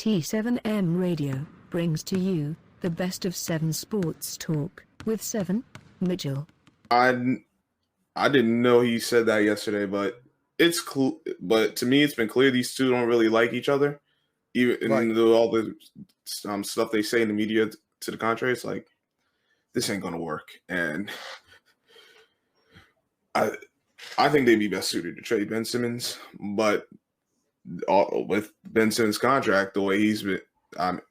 T7M Radio brings to you the best of 7 sports talk with 7 Mitchell. I didn't know he said that yesterday, but but to me, it's been clear these two don't really like each other. Even though all the stuff they say in the media to the contrary, it's like this ain't gonna work. And I think they'd be best suited to trade Ben Simmons, but with Ben Simmons' contract, the way he's been,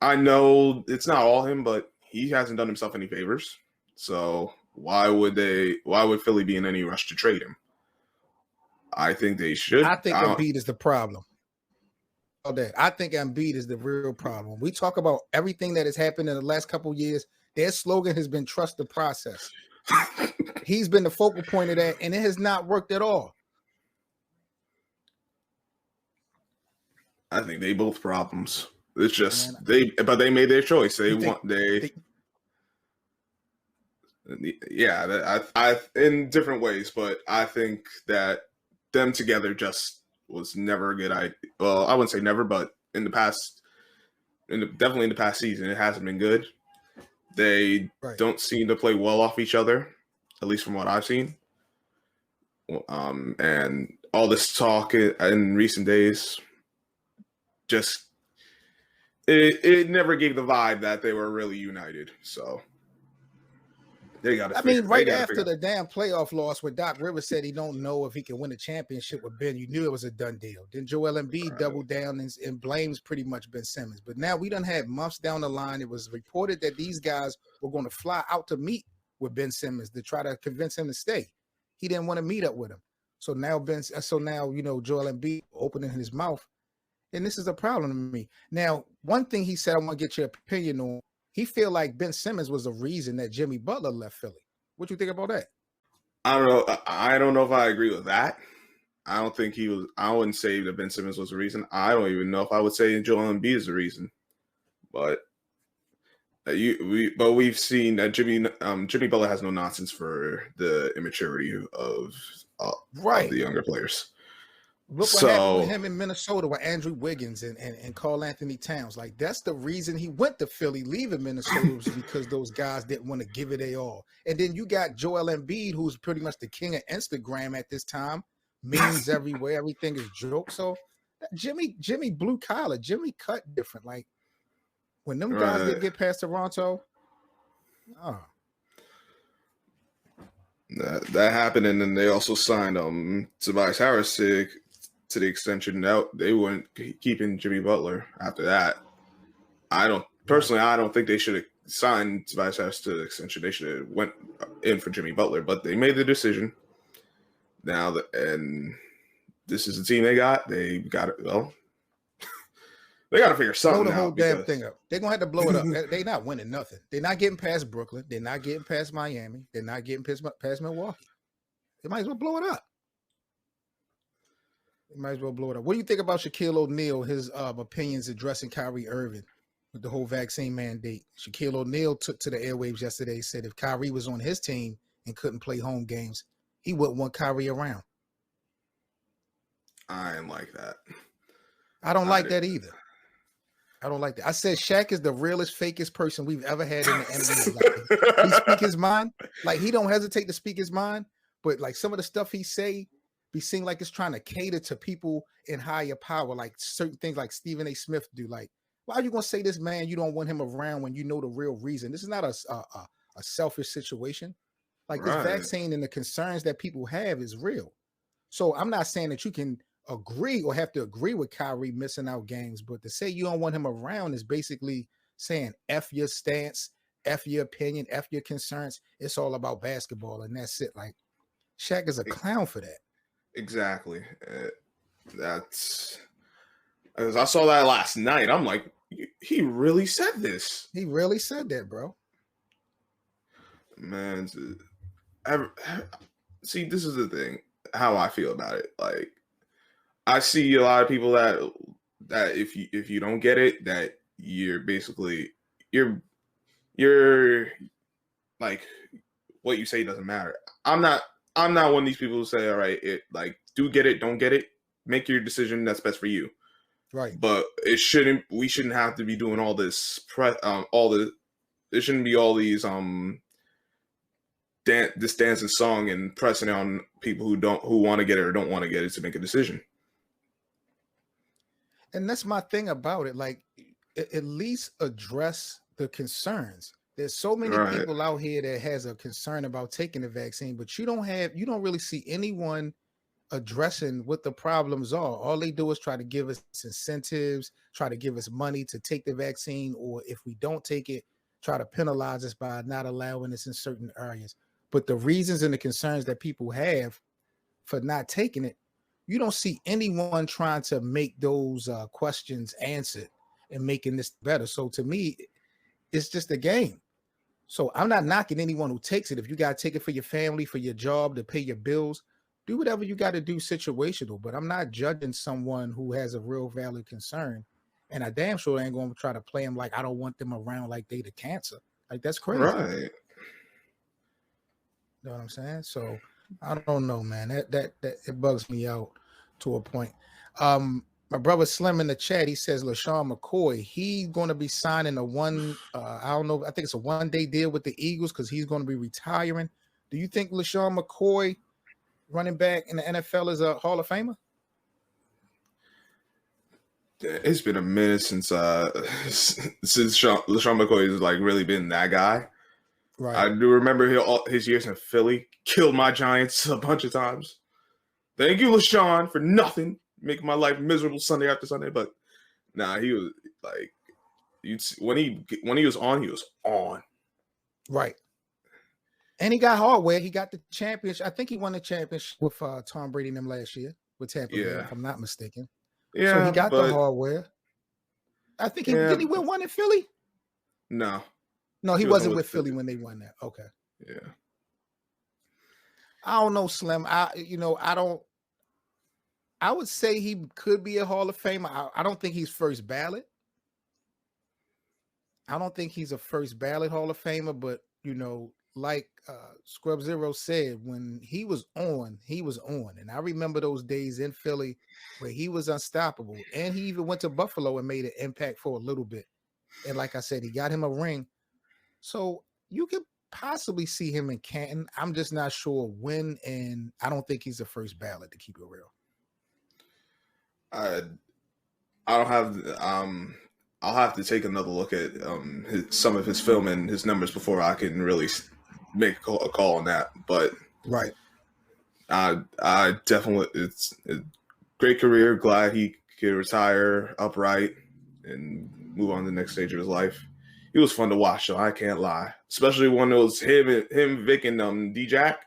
I know it's not all him, but he hasn't done himself any favors. So why would Philly be in any rush to trade him? I think they should. I think Embiid is the problem. I think Embiid is the real problem. We talk about everything that has happened in the last couple of years. Their slogan has been trust the process. He's been the focal point of that, and it has not worked at all. I think they both problems. It's just but they made their choice. I in different ways, but I think that them together just was never a good idea. Well, I wouldn't say never, but in the past, definitely in the past season, it hasn't been good. They don't seem to play well off each other, at least from what I've seen. And all this talk in recent days, just it never gave the vibe that they were really united. So they got to. I mean, right after the damn playoff loss, where Doc Rivers said he don't know if he can win a championship with Ben, you knew it was a done deal. Then Joel Embiid doubled down and blames pretty much Ben Simmons. But now we done had months down the line. It was reported that these guys were going to fly out to meet with Ben Simmons to try to convince him to stay. He didn't want to meet up with him. So now Joel Embiid opening his mouth, and this is a problem to me. Now, one thing he said, I want to get your opinion on. He feel like Ben Simmons was the reason that Jimmy Butler left Philly. What you think about that? I don't know. I don't know if I agree with that. I don't think he was. I wouldn't say that Ben Simmons was the reason. I don't even know if I would say Joel Embiid is the reason. But we've seen that Jimmy Butler has no nonsense for the immaturity of the younger players. Look what happened with him in Minnesota with Andrew Wiggins and Karl Anthony Towns. Like, that's the reason he went to Philly, leaving Minnesota, was because those guys didn't want to give it their all. And then you got Joel Embiid, who's pretty much the king of Instagram at this time. Memes everywhere. Everything is jokes. So Jimmy blue collar. Jimmy cut different. Like, when them guys didn't get past Toronto, that happened. And then they also signed Tobias Harris to the extension. Now they weren't keeping Jimmy Butler after that. I don't think they should have signed Tobias Harris to the extension. They should have went in for Jimmy Butler, but they made the decision. Now and this is the team they got. They got it. Well, they got to figure something out. Blow the whole damn thing up. They're gonna have to blow it up. They're not winning nothing. They're not getting past Brooklyn. They're not getting past Miami. They're not getting past Milwaukee. They might as well blow it up. What do you think about Shaquille O'Neal, his opinions addressing Kyrie Irving with the whole vaccine mandate? Shaquille O'Neal took to the airwaves yesterday, said if Kyrie was on his team and couldn't play home games, he wouldn't want Kyrie around. I ain't like that. I don't like that either. I don't like that. I said Shaq is the realest, fakest person we've ever had in the NBA. Like, he speak his mind. Like, he don't hesitate to speak his mind, but like some of the stuff he say be seen like it's trying to cater to people in higher power, like certain things like Stephen A. Smith do. Like, why are you gonna say this man you don't want him around when you know the real reason? This is not a selfish situation. Like, this vaccine and the concerns that people have is real. So I'm not saying that you can agree or have to agree with Kyrie missing out games, but to say you don't want him around is basically saying F your stance, F your opinion, F your concerns. It's all about basketball, and that's it. Like, Shaq is a clown for that. Exactly. That's, as I saw that last night, I'm like, he really said this. He really said that, bro. Man, see, this is the thing, how I feel about it. Like, I see a lot of people that if you don't get it, that you're basically you're like, what you say doesn't matter. I'm not one of these people who say, all right, do get it, don't get it. Make your decision that's best for you. Right. But we shouldn't have to be doing all this there shouldn't be all these this dance and song and pressing on people who want to get it or don't want to get it to make a decision. And that's my thing about it. Like, at least address the concerns. There's so many people out here that has a concern about taking the vaccine, but you don't really see anyone addressing what the problems are. All they do is try to give us incentives, try to give us money to take the vaccine, or if we don't take it, try to penalize us by not allowing us in certain areas. But the reasons and the concerns that people have for not taking it, you don't see anyone trying to make those questions answered and making this better. So to me, it's just a game. So I'm not knocking anyone who takes it. If you got to take it for your family, for your job, to pay your bills, do whatever you got to do situational. But I'm not judging someone who has a real valid concern. And I damn sure ain't going to try to play them like I don't want them around like they the cancer. Like, that's crazy. Right. You know what I'm saying? So I don't know, man. That it bugs me out to a point. My brother Slim in the chat, he says LaShawn McCoy, he's going to be signing a I think it's a one-day deal with the Eagles because he's going to be retiring. Do you think LaShawn McCoy, running back in the NFL, is a Hall of Famer? It's been a minute since LaShawn McCoy has like really been that guy. Right. I do remember his years in Philly, killed my Giants a bunch of times. Thank you, LaShawn, for nothing, making my life miserable Sunday after Sunday. But nah, he was like, when he was on, he was on. Right. And he got hardware. He got the championship. I think he won the championship with Tom Brady and them last year with Tampa Bay, if I'm not mistaken. Yeah, so he got the hardware. I think did he win one in Philly? No, he wasn't with Philly when they won that. Okay. Yeah. I don't know, Slim. I would say he could be a Hall of Famer. I don't think he's first ballot. I don't think he's a first ballot Hall of Famer, but like Scrub Zero said, when he was on, he was on. And I remember those days in Philly where he was unstoppable. And he even went to Buffalo and made an impact for a little bit. And like I said, he got him a ring. So you could possibly see him in Canton. I'm just not sure when, and I don't think he's the first ballot, to keep it real. I don't have I'll have to take another look at some of his film and his numbers before I can really make a call on that. But right, I definitely, it's a great career. Glad he could retire upright and move on to the next stage of his life. He was fun to watch, so I can't lie. Especially when it was him, Vic, and D-Jack.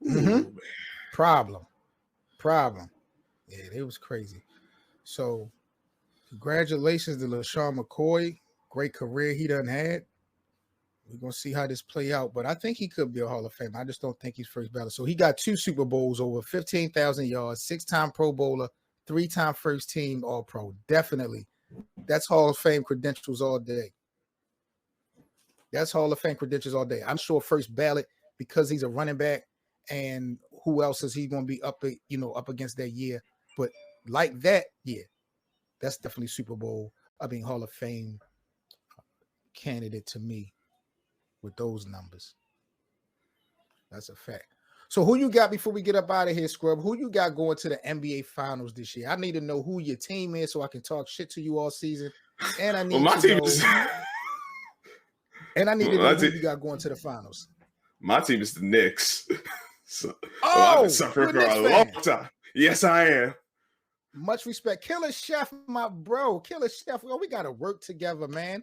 Mm-hmm. Problem. Yeah, it was crazy. So, congratulations to LaShawn McCoy. Great career he done had. We're going to see how this play out, but I think he could be a Hall of Fame. I just don't think he's first ballot. So, he got 2 Super Bowls, over 15,000 yards, 6-time Pro Bowler, 3-time first team All-Pro. Definitely. That's Hall of Fame credentials all day. That's Hall of Fame credentials all day. I'm sure first ballot because he's a running back, and who else is he going to be up against that year? But like that, yeah, that's definitely Super Bowl. Hall of Fame candidate to me with those numbers. That's a fact. So who you got before we get up out of here, Scrub? Who you got going to the NBA Finals this year? I need to know who your team is so I can talk shit to you all season. And I need to know. And I need to know who you got going to the finals. My team is the Knicks. I've been suffering for a long time. Yes, I am. Much respect. Killer Chef, my bro. Killer Chef. Well, we got to work together, man.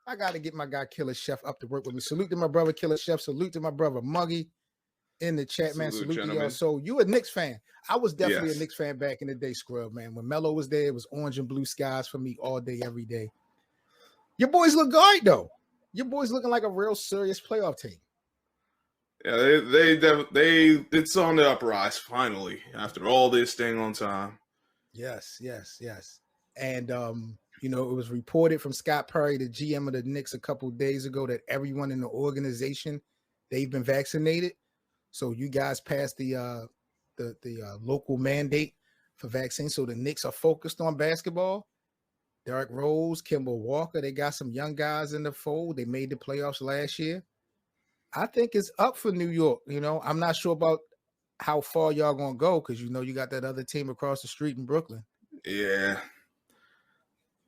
I got to get my guy Killer Chef up to work with me. Salute to my brother Killer Chef. Salute to my brother Muggy in the chat, man. Salute to y'all. So you a Knicks fan. I was definitely a Knicks fan back in the day, Scrub, man. When Melo was there, it was orange and blue skies for me all day, every day. Your boys look good, though. Your boys looking like a real serious playoff team. Yeah, it's on the uprise finally after all this staying on time. Yes. And it was reported from Scott Perry, the GM of the Knicks, a couple of days ago that everyone in the organization, they've been vaccinated. So you guys passed the local mandate for vaccines. So the Knicks are focused on basketball. Derrick Rose, Kemba Walker. They got some young guys in the fold. They made the playoffs last year. I think it's up for New York. I'm not sure about how far y'all gonna go because you got that other team across the street in Brooklyn. Yeah.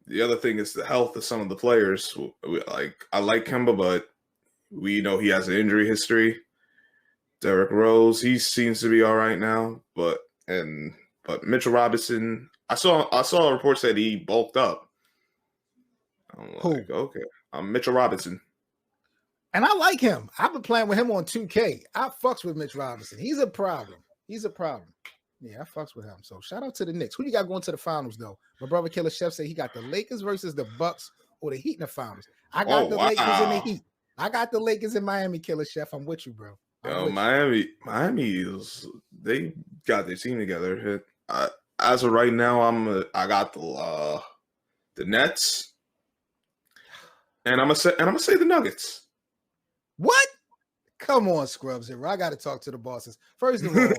The other thing is the health of some of the players. I like Kemba, but we know he has an injury history. Derrick Rose, he seems to be all right now, but Mitchell Robinson, I saw a report said he bulked up. I'm like, okay, Mitchell Robinson. And I like him. I've been playing with him on 2K. I fucks with Mitch Robinson. He's a problem. Yeah, I fucks with him. So shout out to the Knicks. Who you got going to the finals, though? My brother Killer Chef said he got the Lakers versus the Bucks or the Heat in the finals. I got Lakers and the Heat. I got the Lakers in Miami, Killer Chef. I'm with you, bro. Miami they got their team together. As of right now, I got the Nets, and I'm gonna say the Nuggets. What? Come on, Scrubs here. I got to talk to the bosses. First of all,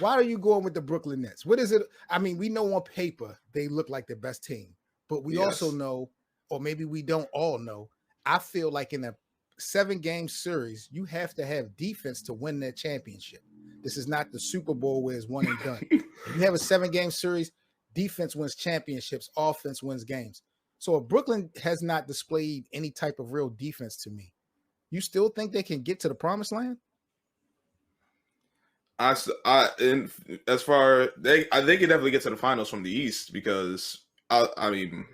why are you going with the Brooklyn Nets? What is it? I mean, we know on paper they look like the best team, but we also know, or maybe we don't all know, I feel like in a 7-game series, you have to have defense to win that championship. This is not the Super Bowl where it's one and done. If you have a 7-game series, defense wins championships, offense wins games. So if Brooklyn has not displayed any type of real defense to me, you still think they can get to the promised land? I think they can definitely get to the finals from the East because I mean,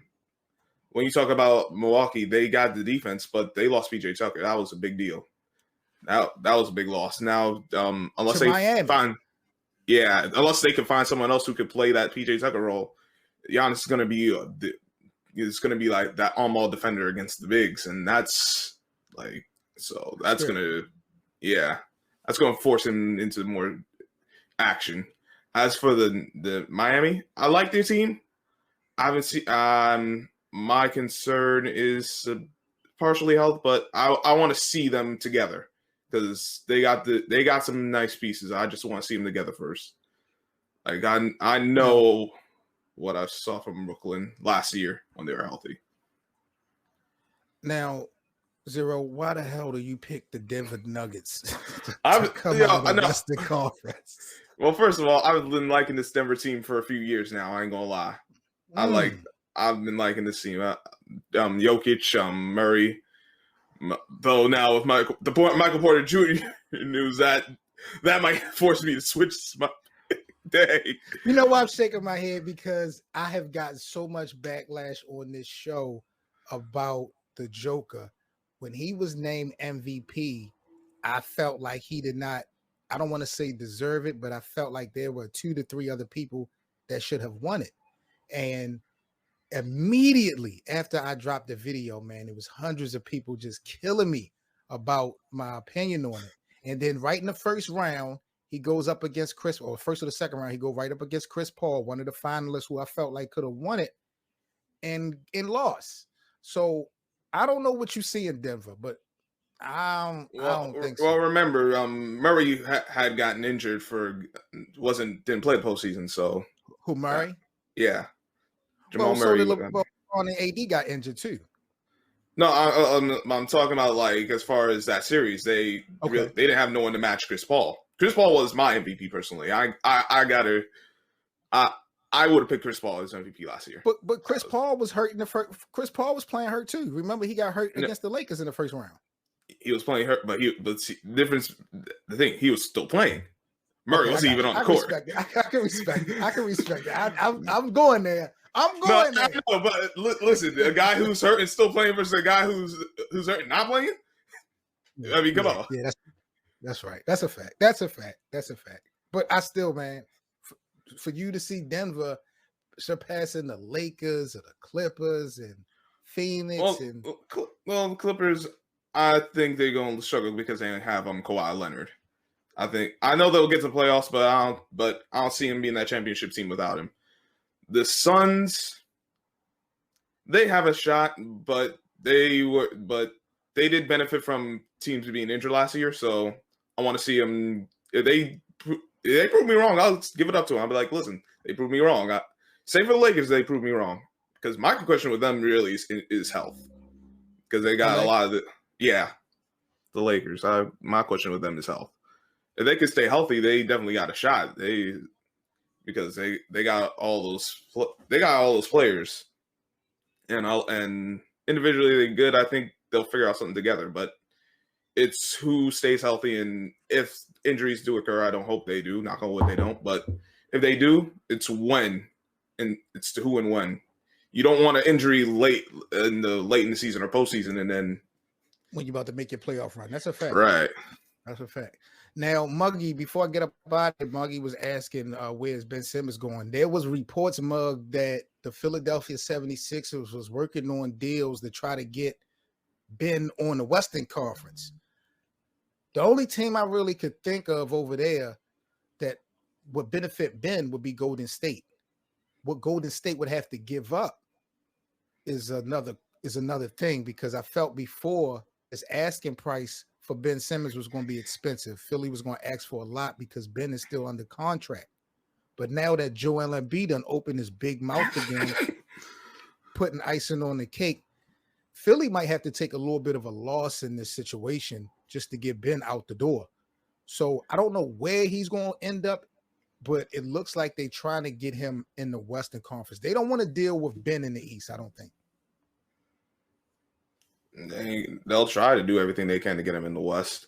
when you talk about Milwaukee, they got the defense, but they lost PJ Tucker. That was a big deal. That was a big loss. Now, unless they can find someone else who could play that PJ Tucker role, Giannis is going to be like that on-ball defender against the bigs, and that's going to force him into more action. As for the Miami, I like their team. I haven't seen. My concern is partially health, but I want to see them together because they got some nice pieces. I just want to see them together first. Like I know what I saw from Brooklyn last year when they were healthy. Now, Zero, why the hell do you pick the Denver Nuggets to come out of the Western Conference? Well, first of all, I've been liking this Denver team for a few years now. I ain't gonna lie. I've been liking this team. Jokic, Murray. Though now with Michael Porter Jr. news that might force me to switch my day. You know why I'm shaking my head? Because I have gotten so much backlash on this show about the Joker. When he was named MVP, I felt like he did not, I don't want to say deserve it, but I felt like there were 2 to 3 other people that should have won it. And immediately after I dropped the video, man, it was hundreds of people just killing me about my opinion on it. And then right in the first round, he goes up against first or the second round, he go right up against Chris Paul, one of the finalists who I felt like could have won it and lost. So I don't know what you see in Denver, but I don't think so. Well, remember, Murray had gotten injured didn't play the postseason. So who, Murray? Yeah, Jamal Murray. LeBron and AD got injured too. No, I'm talking about like as far as that series, they didn't have no one to match Chris Paul. Chris Paul was my MVP personally. I would have picked Chris Paul as MVP last year. But Chris Paul was hurt in the first. Chris Paul was playing hurt too. Remember, he got hurt against the Lakers in the first round. He was playing hurt, but he was still playing. Murray wasn't even on the court. I can respect it. I'm going there. I'm going there. I know, but listen, a guy who's hurt and still playing versus a guy who's hurt and not playing. I mean, come on. Yeah, that's right. That's a fact. But I still, man, for you to see Denver surpassing the Lakers or the Clippers and Phoenix the Clippers, I think they're going to struggle because they have Kawhi Leonard. I know they'll get to the playoffs, but I don't see him being that championship team without him. The Suns, they have a shot, but they did benefit from teams being injured last year. So I want to see them. If they prove me wrong, I'll give it up to them. I'll be like, listen, they proved me wrong. Same for the Lakers, they proved me wrong. because my question with them really is health, because they got a lot of the Lakers. My question with them is health. If they could stay healthy, they definitely got a shot. Because they got all those players, and individually they're good. I think they'll figure out something together. But it's who stays healthy, and if injuries do occur, I don't hope they do. Knock on wood, they don't. But if they do, it's when, and it's to who and when. You don't want an injury late in the season or postseason, and then when you're about to make your playoff run. That's a fact. Right. That's a fact. Now, Muggy, before I get up about it, Muggy was asking where's Ben Simmons going. There was reports, Mug, that the Philadelphia 76ers was working on deals to try to get Ben on the Western Conference. The only team I really could think of over there that would benefit Ben would be Golden State. What Golden State would have to give up is another thing, because I felt before his asking price for Ben Simmons was going to be expensive. Philly was going to ask for a lot because Ben is still under contract. But now that Joel Embiid done opened his big mouth again, putting icing on the cake, Philly might have to take a little bit of a loss in this situation just to get Ben out the door. So I don't know where he's going to end up, but it looks like they're trying to get him in the Western Conference. They don't want to deal with Ben in the East, I don't think. They'll try to do everything they can to get him in the West.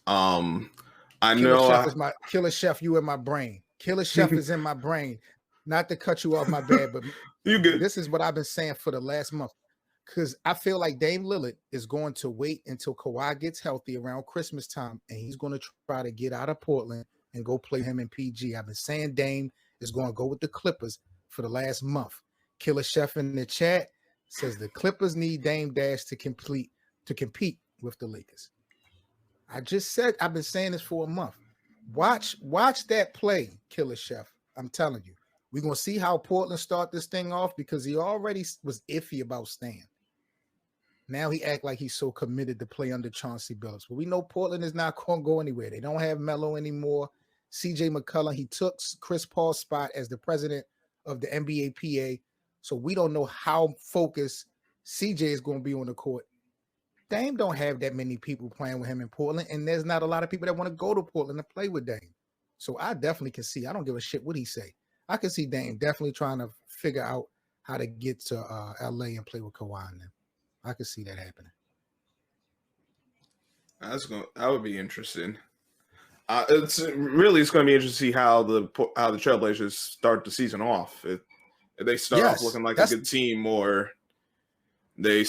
Killer Chef, you in my brain. Killer Chef is in my brain. Not to cut you off, my bad, but this is what I've been saying for the last month. Because I feel like Dame Lillard is going to wait until Kawhi gets healthy around Christmas time, and he's going to try to get out of Portland and go play him in PG. I've been saying Dame is going to go with the Clippers for the last month. Killer Chef in the chat says the Clippers need Dame Dash to compete with the Lakers. I just said, I've been saying this for a month. Watch that play, Killer Chef. I'm telling you, we're going to see how Portland start this thing off, because he already was iffy about staying. Now he act like he's so committed to play under Chauncey Billups. But we know Portland is not going to go anywhere. They don't have Melo anymore. CJ McCollum, he took Chris Paul's spot as the president of the NBA PA. So we don't know how focused CJ is going to be on the court. Dame don't have that many people playing with him in Portland, and there's not a lot of people that want to go to Portland to play with Dame. So I definitely can see. I don't give a shit what he say. I can see Dame definitely trying to figure out how to get to LA and play with Kawhi and them. I can see that happening. That would be interesting. It's going to be interesting to see how the Trailblazers start the season off. If they start off looking like a good team, or they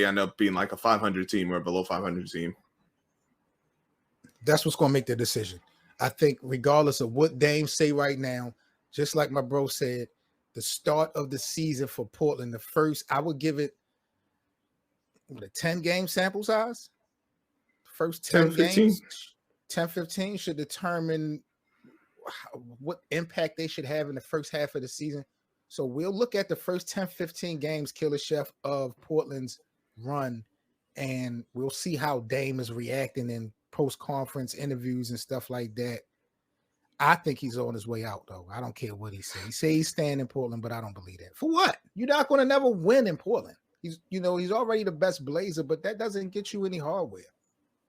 end up being like a 500 team or below 500 team. That's what's going to make the decision. I think regardless of what Dame say right now, just like my bro said, the start of the season for Portland, I would give it a 10-game sample size. First 10 games, 10-15 should determine what impact they should have in the first half of the season. So we'll look at the first 10-15 games, Killer Chef, of Portland's run, and we'll see how Dame is reacting in post-conference interviews and stuff like that. I think he's on his way out, though. I don't care what he says. He says he's staying in Portland, but I don't believe that. For what? You're not going to never win in Portland. He's already the best Blazer, but that doesn't get you any hardware.